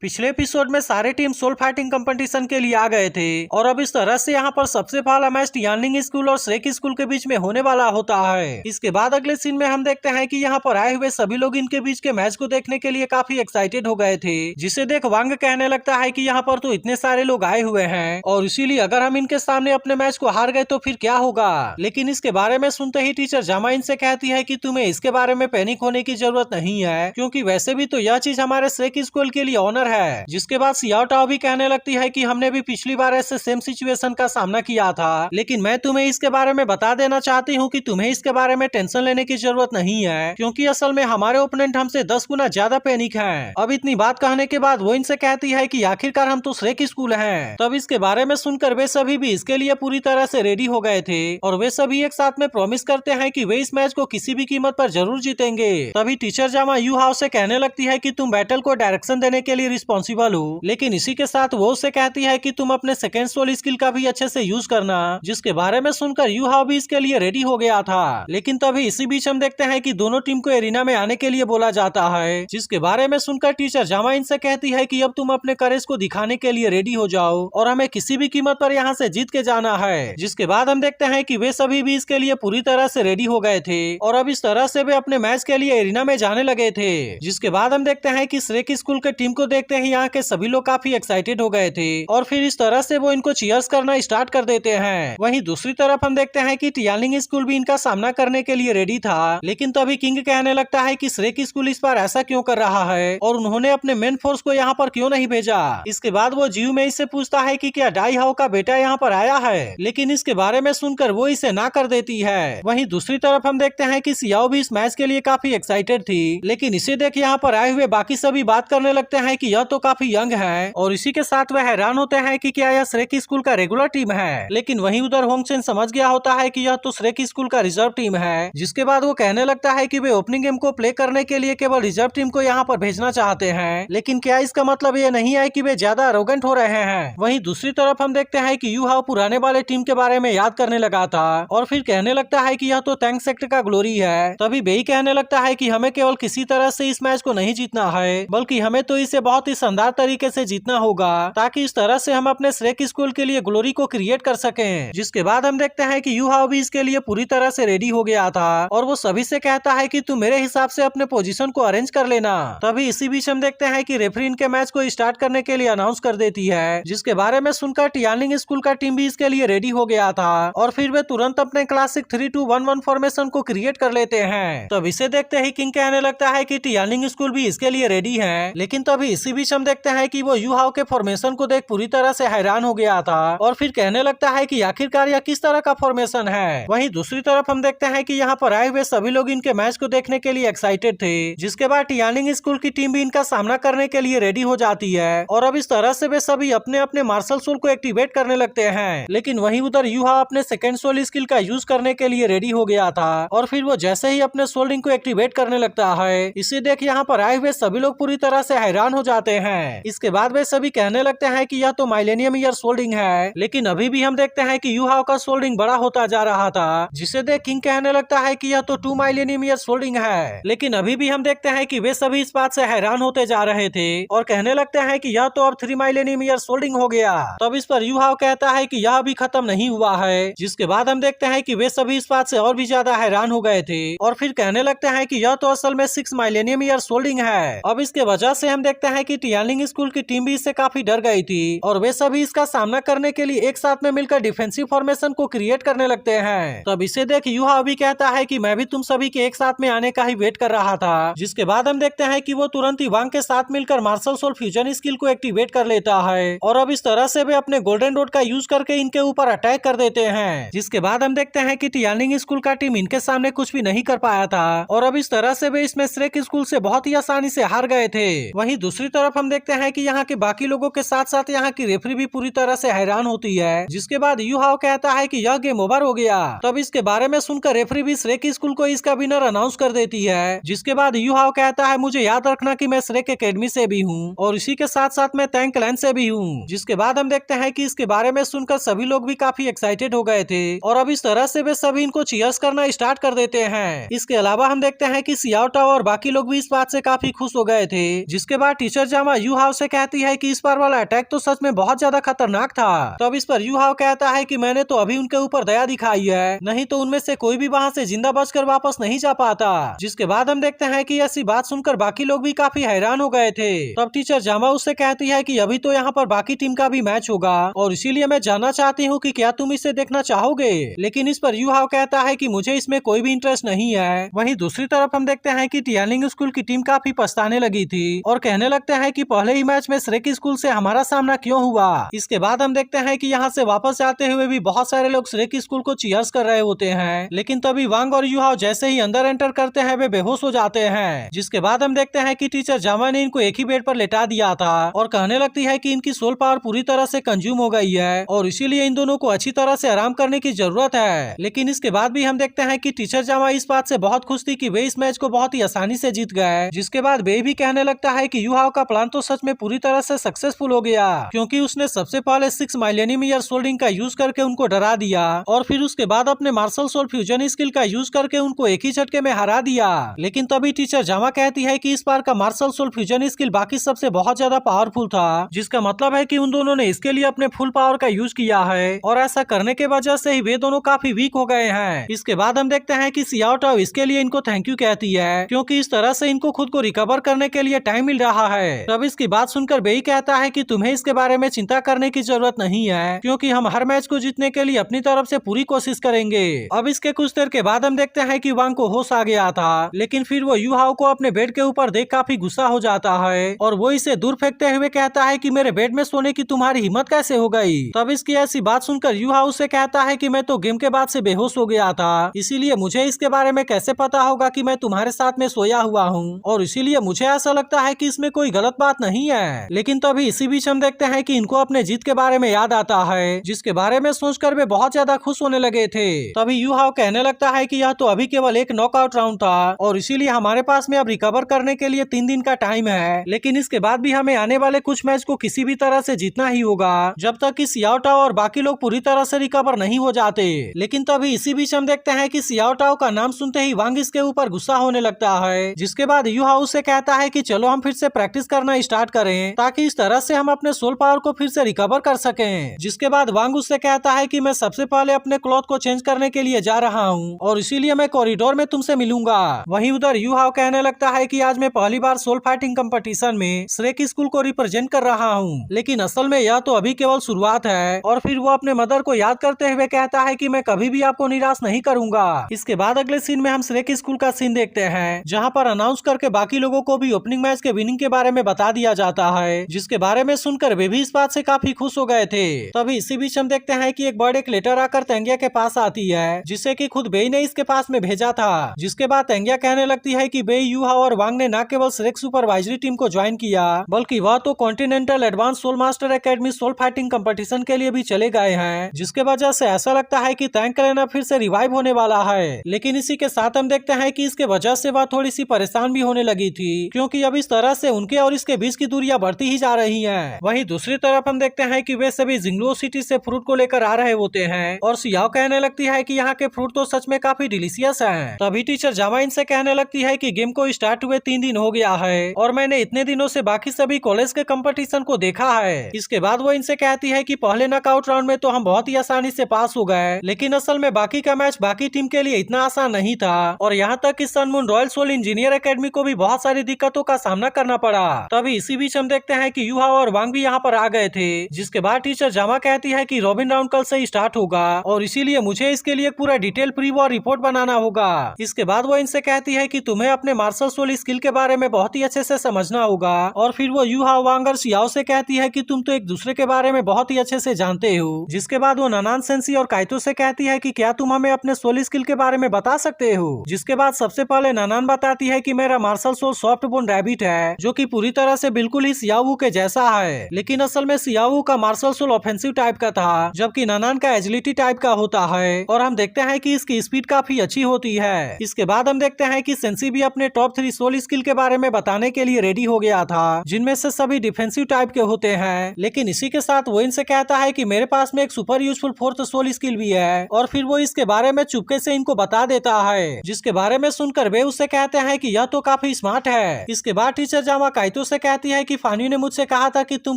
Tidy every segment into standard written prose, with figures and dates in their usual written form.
पिछले एपिसोड में सारे टीम सोल फाइटिंग कंपटीशन के लिए आ गए थे और अब इस तरह से यहाँ पर सबसे पहला मैच टियानलिंग स्कूल और श्रेक स्कूल के बीच में होने वाला होता है। इसके बाद अगले सीन में हम देखते हैं कि यहाँ पर आए हुए सभी लोग इनके बीच के मैच को देखने के लिए काफी एक्साइटेड हो गए थे, जिसे देख वांग कहने लगता है कि यहाँ पर तो इतने सारे लोग आए हुए हैं और इसीलिए अगर हम इनके सामने अपने मैच को हार गए तो फिर क्या होगा। लेकिन इसके बारे में सुनते ही टीचर जामा इनसे कहती है कि तुम्हें इसके बारे में पैनिक होने की जरूरत नहीं है, क्योंकि वैसे भी तो यह चीज हमारे श्रेक स्कूल के लिए ऑनर है। जिसके बाद सियाओ टाओ भी कहने लगती है कि हमने भी पिछली बार ऐसे सेम सिचुएशन का सामना किया था, लेकिन मैं तुम्हें इसके बारे में बता देना चाहती हूँ कि तुम्हें इसके बारे में टेंशन लेने की जरूरत नहीं है, क्योंकि असल में हमारे ओपोनेंट हमसे 10 गुना ज्यादा पैनिक हैं। अब इतनी बात कहने के बाद वो इनसे कहती है कि आखिरकार हम तो श्रेक स्कूल हैं। तब इसके बारे में सुनकर वे सभी भी इसके लिए पूरी तरह से रेडी हो गए थे और वे सभी एक साथ में प्रॉमिस करते हैं कि वे इस मैच को किसी भी कीमत पर जरूर जीतेंगे। तभी टीचर जामा यू हाउ से कहने लगती है कि तुम बैटल को डायरेक्शन देने के लिए रिस्पॉन्सिबल हो, लेकिन इसी के साथ वो उससे कहती है कि तुम अपने सेकेंड सोल स्किल का भी अच्छे से यूज करना, जिसके बारे में सुनकर यू हाउ भी इसके लिए रेडी हो गया था। लेकिन तभी इसी बीच हम देखते हैं कि दोनों टीम को एरिना में आने के लिए बोला जाता है, जिसके बारे में सुनकर टीचर जामा इनसे कहती है कि अब तुम अपने करेज को दिखाने के लिए रेडी हो जाओ और हमें किसी भी कीमत पर यहाँ से जीत के जाना है। जिसके बाद हम देखते हैं कि वे सभी भी इसके लिए पूरी तरह से रेडी हो गए थे और अब इस तरह से वे अपने मैच के लिए एरिना में जाने लगे थे। जिसके बाद हम देखते हैं कि श्रेक स्कूल के टीम को देखते ही यहाँ के सभी लोग काफी एक्साइटेड हो गए थे और फिर इस तरह से वो इनको चीयर्स करना स्टार्ट कर देते हैं। वहीं दूसरी तरफ हम देखते हैं कि टियानलिंग स्कूल भी इनका सामना करने के लिए रेडी था, लेकिन तभी किंग कहने लगता है कि श्रेक स्कूल इस बार ऐसा क्यों कर रहा है और उन्होंने अपने मेन फोर्स को यहाँ पर क्यों नहीं भेजा। इसके बाद वो जीव में इससे पूछता है कि क्या डाई हाउ का बेटा यहाँ पर आया है, लेकिन इसके बारे में सुनकर वो इसे ना कर देती है। वहीं दूसरी तरफ हम देखते हैं कि सियाओ भी इस मैच के लिए काफी एक्साइटेड थी, लेकिन इसे देख यहाँ पर आए हुए बाकी सभी बात करने लगते हैं कि यह तो काफी यंग है और इसी के साथ वह हैरान होते हैं कि क्या यह श्रेक स्कूल का रेगुलर टीम है। लेकिन वहीं उधर होंगचेन समझ गया होता है कि यह तो श्रेक स्कूल का रिजर्व टीम है। जिसके बाद वो कहने लगता है कि वे ओपनिंग गेम को प्ले करने के लिए केवल रिजर्व टीम को यहाँ पर भेजना चाहते हैं, लेकिन क्या इसका मतलब ये नहीं है कि वे ज्यादा अरोगेंट हो रहे हैं। वहीं दूसरी तरफ हम देखते हैं कि यू हाउ पुराने वाले टीम के बारे में याद करने लगा था और फिर कहने लगता है कि यह तो टैंक सेक्टर का ग्लोरी है। तभी बेई कहने लगता है कि हमें केवल किसी तरह से इस मैच को नहीं जीतना है, बल्कि हमें तो इसे बहुत ही शानदार तरीके से जीतना होगा, ताकि इस तरह से हम अपने श्रेक स्कूल के लिए ग्लोरी को क्रिएट कर सकें। जिसके बाद हम देखते हैं कि यू हाउ भी इसके लिए पूरी तरह से रेडी हो गया था और वो सभी से कहता है कि तुम मेरे हिसाब से अपने पोजीशन को अरेंज कर लेना। तभी इसी बीच हम देखते हैं कि रेफरी इनके मैच को स्टार्ट करने के लिए अनाउंस कर देती है, जिसके बारे में सुनकर टियानलिंग स्कूल का टीम भी इसके लिए रेडी हो गया था और फिर वे तुरंत अपने क्लासिक 3-2-1-1 फॉर्मेशन को क्रिएट कर लेते हैं। तब इसे देखते ही किंग कहने लगता है कि टियानलिंग स्कूल भी इसके लिए रेडी है, लेकिन तभी इसी बीच हम देखते हैं कि वो यू हाउ के फॉर्मेशन को देख पूरी तरह से हैरान हो गया था और फिर कहने लगता है कि आखिरकार यह किस तरह का फॉर्मेशन है। वहीं दूसरी तरफ हम देखते हैं कि यहाँ पर आए हुए सभी लोग इनके मैच को देखने के लिए एक्साइटेड थे। जिसके बाद टियानलिंग स्कूल की टीम भी इनका सामना करने के लिए रेडी हो जाती है और अब इस तरह से वे सभी अपने अपने मार्शल सोल को एक्टिवेट करने लगते हैं। लेकिन वहीं उधर यू हाउ अपने सेकेंड सोल स्किल का यूज करने के लिए रेडी हो गया था और फिर वो जैसे ही अपने सोल रिंग को एक्टिवेट करने लगता है, इसे देख यहाँ पर आए हुए सभी लोग पूरी तरह से हैरान हो जाते हैं। इसके बाद वे सभी कहने लगते हैं कि यह तो माइलेनियम ईयर सोल रिंग है, लेकिन अभी भी हम देखते हैं कि यू हाउ का सोल रिंग बड़ा होता जा रहा था, जिसे देख किंग कहने लगता है कि यह तो 2 माइलेनियम ईयर सोल रिंग है। लेकिन अभी भी हम देखते हैं कि वे सभी इस बात से हैरान होते जा रहे थे और कहने लगते हैं कि यह तो अब 3 माइलेनियम ईयर सोल रिंग हो गया। तब इस पर यू हाउ कहता है कि यह अभी खत्म नहीं हुआ है। जिसके बाद हम देखते हैं कि वे सभी इस बात से और भी ज्यादा हैरान हो गए थे और फिर कहने लगते हैं कि यह तो असल में 6 माइलेनियम ईयर सोल रिंग है। अब इसके वजह से हम देखते हैं कि टियानलिंग स्कूल की टीम भी इससे काफी डर गई थी और वे सभी इसका सामना करने के लिए एक साथ में मिलकर डिफेंसिव फॉर्मेशन को क्रिएट करने लगते हैं। तब इसे देख यू हाउ भी कहता है कि मैं भी तुम सभी के एक साथ में आने का ही वेट कर रहा था। जिसके बाद हम देखते हैं कि वो तुरंत ही वांग के साथ मिलकर मार्शल सोल फ्यूजन स्किल को एक्टिवेट कर लेता है और अब इस तरह से वे अपने गोल्डन रोड का यूज करके इनके ऊपर अटैक कर देते हैं। जिसके बाद हम देखते हैं कि टियानलिंग स्कूल का टीम इनके सामने कुछ भी नहीं कर पाया था और अब इस तरह से वे इसमें श्रेक स्कूल से बहुत ही आसानी से हार गए थे। वहीं दूसरी तरफ हम देखते हैं कि यहाँ के बाकी लोगों के साथ साथ यहाँ की रेफरी भी पूरी तरह से हैरान होती है। जिसके बाद यू हाउ कहता है कि यह गेम ओवर हो गया। तब इसके बारे में सुनकर रेफरी भी श्रेक स्कूल को इसका विनर अनाउंस कर देती है। जिसके बाद यू हाउ कहता है मुझे याद रखना कि मैं श्रेक एकेडमी से भी हूँ और इसी के साथ साथ मैं टैंक क्लैन से भी हूँ। जिसके बाद हम देखते हैं कि इसके बारे में सुनकर सभी लोग भी काफी एक्साइटेड हो गए थे और अब इस तरह से वे सभी इनको चीयर्स करना स्टार्ट कर देते हैं। इसके अलावा हम देखते हैं कि सियाओ टाओ और बाकी लोग भी इस बात से काफी खुश हो गए थे। जिसके बाद टीचर जामा यू हाओ से कहती है कि इस बार वाला अटैक तो सच में बहुत ज्यादा खतरनाक था। तब इस पर यू हाओ कहता है कि मैंने तो अभी उनके ऊपर दया दिखाई है, नहीं तो उनमें से कोई भी वहाँ से जिंदा बचकर वापस नहीं जा पाता। जिसके बाद हम देखते हैं कि ऐसी बात सुनकर बाकी लोग भी काफी हैरान हो गए थे। तब टीचर जामा उससे कहती है कि अभी तो यहाँ पर बाकी टीम का भी मैच होगा और इसीलिए मैं जानना चाहती हूँ कि क्या तुम इसे देखना चाहोगे। लेकिन इस पर यू हाओ कहता है कि मुझे इसमें कोई भी इंटरेस्ट नहीं है। वहीं दूसरी तरफ हम देखते हैं कि टियानिंग स्कूल की टीम काफी पछताने लगी थी और कहने लगते हैं कि पहले ही मैच में श्रेक स्कूल से हमारा सामना क्यों हुआ। इसके बाद हम देखते हैं कि यहाँ से वापस जाते हुए भी बहुत सारे लोग श्रेक स्कूल को चीयर्स कर रहे होते हैं, लेकिन तभी वांग और यू हाओ जैसे ही अंदर एंटर करते हैं वे बेहोश हो जाते हैं। जिसके बाद हम देखते हैं कि टीचर जामा ने इनको एक ही बेड पर लेटा दिया था और कहने लगती है कि इनकी सोल पावर पूरी तरह से कंज्यूम हो गई है और इसीलिए इन दोनों को अच्छी तरह से आराम करने की जरूरत है। लेकिन इसके बाद भी हम देखते हैं कि टीचर जामा इस बात से बहुत खुश थी कि वे इस मैच को बहुत ही आसानी से जीत गए। जिसके बाद वे भी कहने लगता है कि यू हाओ का प्लान तो सच में पूरी तरह से सक्सेसफुल हो गया, क्योंकि उसने सबसे पहले 6 मिलियनियम ईयर सोल्डिंग का यूज करके उनको डरा दिया और फिर उसके बाद अपने मार्शल सोल फ्यूजन स्किल का यूज करके उनको एक ही झटके में हरा दिया। लेकिन तभी टीचर जामा कहती है कि इस बार का मार्शल सोल फ्यूजन स्किल बाकी सबसे बहुत ज्यादा पावरफुल था, जिसका मतलब है कि उन दोनों ने इसके लिए अपने फुल पावर का यूज किया है और ऐसा करने के वजह से ही वे दोनों काफी वीक हो गए हैं। इसके बाद हम देखते हैं कि सियाओ टाओ इसके लिए इनको थैंक यू कहती है, क्योंकि इस तरह से इनको खुद को रिकवर करने के लिए टाइम मिल रहा है। तब इसकी बात सुनकर बेई कहता है कि तुम्हें इसके बारे में चिंता करने की जरूरत नहीं है, क्योंकि हम हर मैच को जीतने के लिए अपनी तरफ से पूरी कोशिश करेंगे। अब इसके कुछ देर के बाद हम देखते हैं कि वांग को होश आ गया था, लेकिन फिर वो यू हाओ को अपने बेड के ऊपर देख काफी गुस्सा हो जाता है और वो इसे दूर फेंकते हुए कहता है कि मेरे बेड में सोने की तुम्हारी हिम्मत कैसे हो गई। तब इसकी ऐसी बात सुनकर यू हाओ से कहता है कि मैं तो गेम के बाद से बेहोश हो गया था, इसीलिए मुझे इसके बारे में कैसे पता होगा कि मैं तुम्हारे साथ में सोया हुआ हूँ, और इसीलिए मुझे ऐसा लगता है कि इसमें कोई गलत बात नहीं है। लेकिन तभी इसी बीच हम देखते हैं कि इनको अपने जीत के बारे में याद आता है, जिसके बारे में सोचकर वे बहुत ज्यादा खुश होने लगे थे। तभी यू हाओ कहने लगता है कि यह तो अभी केवल एक नॉकआउट राउंड था और इसीलिए हमारे पास में अब रिकवर करने के लिए 3 दिन का टाइम है, लेकिन इसके बाद भी हमें आने वाले कुछ मैच को किसी भी तरह से जीतना ही होगा जब तक कि सियाओ टाओ और बाकी लोग पूरी तरह से रिकवर नहीं हो जाते। लेकिन तभी इसी बीच हम देखते हैं कि सियाओ टाओ का नाम सुनते ही वांग इसके ऊपर गुस्सा होने लगता है। जिसके बाद यू हाउ से कहता है कि चलो हम फिर से प्रैक्टिस करना स्टार्ट करें, ताकि इस तरह से हम अपने सोल पावर को फिर से रिकवर कर सकें। जिसके बाद वांग उससे कहता है कि मैं सबसे पहले अपने क्लॉथ को चेंज करने के लिए जा रहा हूँ और इसीलिए मैं कॉरिडोर में तुमसे मिलूंगा। वहीं उधर यू हाउ कहने लगता है कि आज मैं पहली बार सोल फाइटिंग कंपटीशन में श्रेक स्कूल को रिप्रेजेंट कर रहा हूँ, लेकिन असल में यह तो अभी केवल शुरुआत है। और फिर वो अपने मदर को याद करते हुए कहता है कि मैं कभी भी आपको निराश नहीं करूंगा। इसके बाद अगले सीन में हम श्रेक स्कूल का सीन देखते हैं, जहाँ पर अनाउंस करके बाकी लोगों को भी ओपनिंग मैच के विनिंग के बारे में बता दिया जाता है, जिसके बारे में सुनकर वे भी इस बात से काफी खुश हो गए थे। तभी इसी बीच हम देखते हैं कि एक बर्ड एक लेटर आकर तेंगिया के पास आती है, जिसे कि खुद बेई ने इसके पास में भेजा था। जिसके बाद तेंगिया कहने लगती है कि बेई, यू हाउ और वांग ने न केवल श्रेक सुपरवाइजरी टीम को ज्वाइन किया, बल्कि वह तो Continental Advance Soul Master Academy soul fighting competition के लिए भी चले गए हैं, जिसके वजह से ऐसा लगता है कि तैंग लेना फिर से रिवाइव होने वाला है। लेकिन इसी के साथ हम देखते हैं कि इसके वजह से वह थोड़ी सी परेशान भी होने लगी थी, क्योंकि अब इस तरह से उनके और इसके बीच की दूरियां बढ़ती ही जा रही हैं। वहीं दूसरी तरफ हम देखते हैं कि वे सभी जिंगलो सिटी से फ्रूट को लेकर आ रहे होते हैं और सियाओ कहने लगती है कि यहाँ के फ्रूट तो सच में काफी डिलीशियस हैं। तभी टीचर जामा इनसे कहने लगती है कि गेम को स्टार्ट हुए 3 दिन हो गया है और मैंने इतने दिनों से बाकी सभी कॉलेज के कंपटीशन को देखा है। इसके बाद वो इनसे कहती है कि पहले नॉकआउट राउंड में तो हम बहुत ही आसानी से पास हो गए, लेकिन असल में बाकी का मैच बाकी टीम के लिए इतना आसान नहीं था और यहाँ तक कि Sun Moon Royal Soul Engineer Academy को भी बहुत सारी दिक्कतों का सामना करना पड़ा। तभी इसी बीच हम देखते हैं कि यू हाउ और वांग भी यहाँ पर आ गए थे। जिसके बाद टीचर जामा कहती है कि रॉबिन राउंड कल से ही स्टार्ट होगा और इसीलिए मुझे इसके लिए पूरा डिटेल प्री वॉर रिपोर्ट बनाना होगा। इसके बाद वो इनसे कहती है कि तुम्हें अपने मार्शल सोल स्किल के बारे में बहुत ही अच्छे से समझना होगा और फिर वो यू हाउ, वांग और सियाओ से कहती है कि तुम तो एक दूसरे के बारे में बहुत ही अच्छे से जानते हो। जिसके बाद वो नानान सेंसी और काइतो से कहती है कि क्या तुम हमें अपने सोल स्किल के बारे में बता सकते हो। जिसके बाद सबसे पहले नानान बताती है कि मेरा martial soul soft bone rabbit है, जो कि पूरी तरह से बिल्कुल ही सियाओ के जैसा है, लेकिन असल में सियाओ का मार्शल सोल ऑफेंसिव टाइप का था, जबकि नानान का एजिलिटी टाइप का होता है और हम देखते हैं कि इसकी स्पीड काफी अच्छी होती है। इसके बाद हम देखते हैं कि सेंसी भी अपने टॉप 3 सोल स्किल के बारे में बताने के लिए रेडी हो गया था, जिनमें से सभी डिफेंसिव टाइप के होते हैं। लेकिन इसी के साथ वो इनसे कहता है कि मेरे पास में एक super useful 4th soul skill भी है और फिर वो इसके बारे में चुपके से इनको बता देता है, जिसके बारे में सुनकर वे उससे कहते हैं कि यह तो काफी स्मार्ट है। इसके बाद टीचर जामा काइतो काइतो से कहती है कि फानी ने मुझसे कहा था कि तुम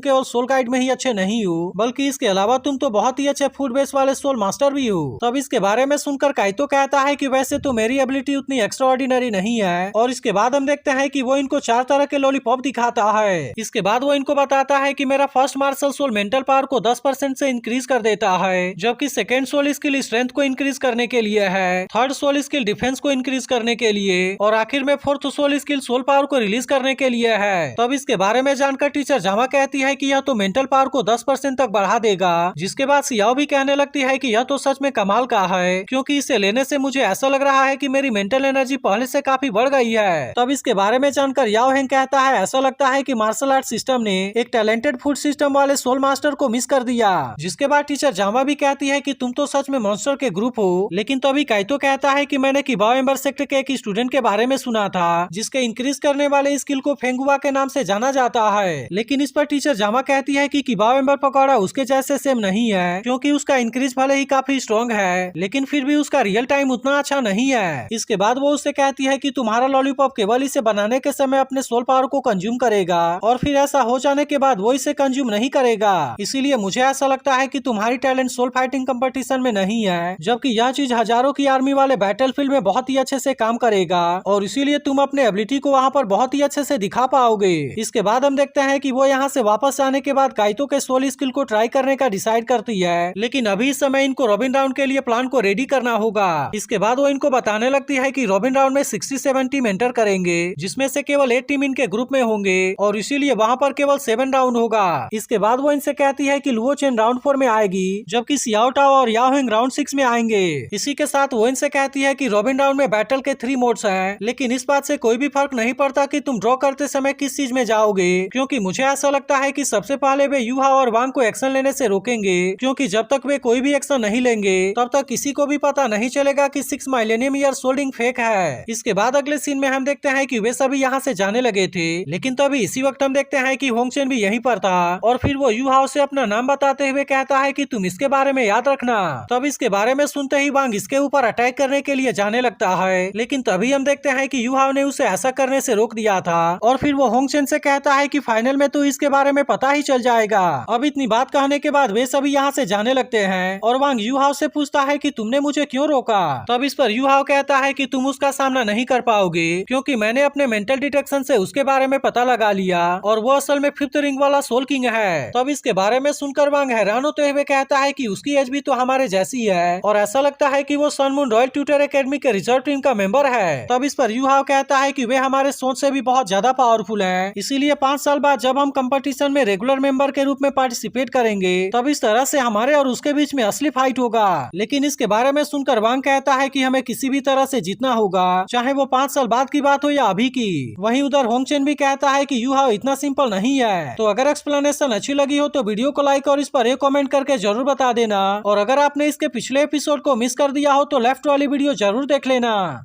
केवल सोल गाइड में ही अच्छे नहीं हो, बल्कि इसके अलावा तुम तो बहुत ही अच्छे फूड बेस वाले सोल मास्टर भी हो। तब इसके बारे में सुनकर काइतो कहता है कि वैसे तो मेरी एबिलिटी उतनी एक्स्ट्राऑर्डिनरी नहीं है। और इसके बाद हम देखते हैं कि वो इनको 4 तरह के लॉलीपॉप दिखाता है। इसके बाद वो इनको बताता है कि मेरा first martial soul mental power को 10% से इंक्रीज कर देता है, जबकि सेकेंड सोल स्किल स्ट्रेंथ को इंक्रीज करने के लिए है, थर्ड सोल स्किल डिफेंस को इंक्रीज करने के लिए, और आखिर में fourth soul skill soul power को रिलीज करने के लिए है। तब इसके बारे में जानकर टीचर जामा कहती है कि यह तो मेंटल पावर को 10% तक बढ़ा देगा। जिसके बाद सियाओ भी कहने लगती है कि यह तो सच में कमाल का है, क्योंकि इसे लेने से मुझे ऐसा लग रहा है कि मेरी मेंटल एनर्जी पहले से काफी बढ़ गई है। तब इसके बारे में जानकर याओ हेंग कहता है ऐसा लगता है कि मार्शल आर्ट सिस्टम ने एक टैलेंटेड फूड सिस्टम वाले सोल मास्टर को मिस कर दिया। जिसके बाद टीचर जामा भी कहती है कि तुम तो सच में मॉन्स्टर के ग्रुप हो। लेकिन तभी काइतो कहता है कि मैंने किबाओ एम्बर सेक्ट के एक स्टूडेंट के बारे में सुना था जिसके इंक्रीज करने वाले स्किल को फेंगुआ के नाम से जाना जाता है। लेकिन इस पर टीचर जामा कहती है कि किबाओ एम्बर पकौड़ा उसके जैसे सेम नहीं है, क्योंकि उसका इंक्रीज भले ही काफी स्ट्रॉन्ग है, लेकिन फिर भी उसका रियल टाइम उतना अच्छा नहीं है। इसके बाद वो उससे कहती है कि तुम्हारा लॉलीपॉप केवल इसे बनाने के समय अपने सोल पावर को कंज्यूम करेगा, और फिर ऐसा हो जाने के बाद वो इसे कंज्यूम नहीं करेगा। इसीलिए मुझे ऐसा लगता है कि तुम्हारी टैलेंट सोल फाइटिंग कंपटीशन में नहीं है, जबकि यह चीज हजारों की आर्मी वाले बैटलफील्ड में बहुत ही अच्छे से काम करेगा, और इसीलिए तुम अपने एबिलिटी को वहाँ पर बहुत ही अच्छे से दिखा पाओगे। इसके बाद हम देखते हैं कि वो यहाँ से वापस आने के बाद काइतो के सोल स्किल को ट्राई करने का डिसाइड करती है, लेकिन अभी इस समय इनको रॉबिन राउंड के लिए प्लान को रेडी करना होगा। इसके बाद वो इनको बताने लगती है कि रॉबिन राउंड में 67 टीम एंटर करेंगे, जिसमें से केवल 8 टीम इनके ग्रुप में होंगे, और इसीलिए वहाँ पर केवल 7 राउंड होगा। इसके बाद वो इनसे कहती है कि लुओ चेन राउंड 4 में आएगी, जबकि सियाओ टाओ और याओ हेंग राउंड 6 में आएंगे। इसी के साथ वो इनसे कहती है कि रॉबिन राउंड में बैटल के 3 मोड्स हैं, लेकिन इस बात से कोई भी फर्क नहीं पड़ता कि तुम ड्रॉ करते समय किस चीज में जाओगे, क्योंकि मुझे ऐसा लगता है कि सबसे पहले वे यूहा और वांग को एक्शन लेने से रोकेंगे, क्योंकि जब तक वे कोई भी एक्शन नहीं लेंगे तब तक किसी को भी पता नहीं चलेगा कि 6 मिलेनियम ईयर सोल्डिंग फेक है। इसके बाद अगले सीन में हम देखते हैं कि वे सभी यहाँ से जाने लगे थे, लेकिन तभी इसी वक्त हम देखते हैं कि होंगचेन भी यहीं पर था, और फिर वो यूहाओ से अपना नाम बताते हुए कहता है कि तुम इसके बारे में याद रखना। तब इसके बारे में सुनते ही वांग इसके ऊपर अटैक करने के लिए जाने लगता है, लेकिन तभी हम देखते हैं कि यूहाओ ने उसे ऐसा करने से रोक दिया था, और फिर वो होंगचेन से कहता है कि फाइनल में तो इसके बारे में पता ही चल जाएगा। अब इतनी बात कहने के बाद वे सभी यहाँ से जाने लगते हैं, और वांग यूहाओ से पूछता है कि तुमने मुझे क्यों रोका। तब इस पर यूहाओ कहता है कि तुम उसका सामना नहीं कर पाओगे, क्योंकि मैंने अपने मेंटल डिटेक्शन से उसके बारे में पता लगा लिया, और वो असल में 5th रिंग वाला सोल किंग है। तब इसके बारे में सुनकर वांग हैरान होते हुए कहता है कि उसकी एज भी तो हमारे जैसी है, और ऐसा लगता है कि वो Sun Moon Royal Tutor Academy के रिजर्व टीम का मेंबर है। तब इस पर यूहाओ कहता है कि वे हमारे सोच से भी बहुत ज्यादा पावरफुल हैं, इसीलिए 5 साल बाद जब हम कंपटीशन में रेगुलर मेंबर के रूप में पार्टिसिपेट करेंगे तब इस तरह से हमारे और उसके बीच में असली फाइट होगा। लेकिन इसके बारे में सुनकर वांग कहता है कि हमें किसी भी तरह से जीतना होगा, चाहे वो 5 साल बाद की बात हो या अभी की। वहीं उधर होंगचेन भी कहता है कि यूहाओ इतना सिंपल नहीं है। तो अगर एक्सप्लेनेशन अच्छी लगी हो तो वीडियो को लाइक और इस पर एक कमेंट करके जरूर बता देना, और अगर आपने इसके पिछले एपिसोड को मिस कर दिया हो तो लेफ्ट वाली वीडियो जरूर देख लेना।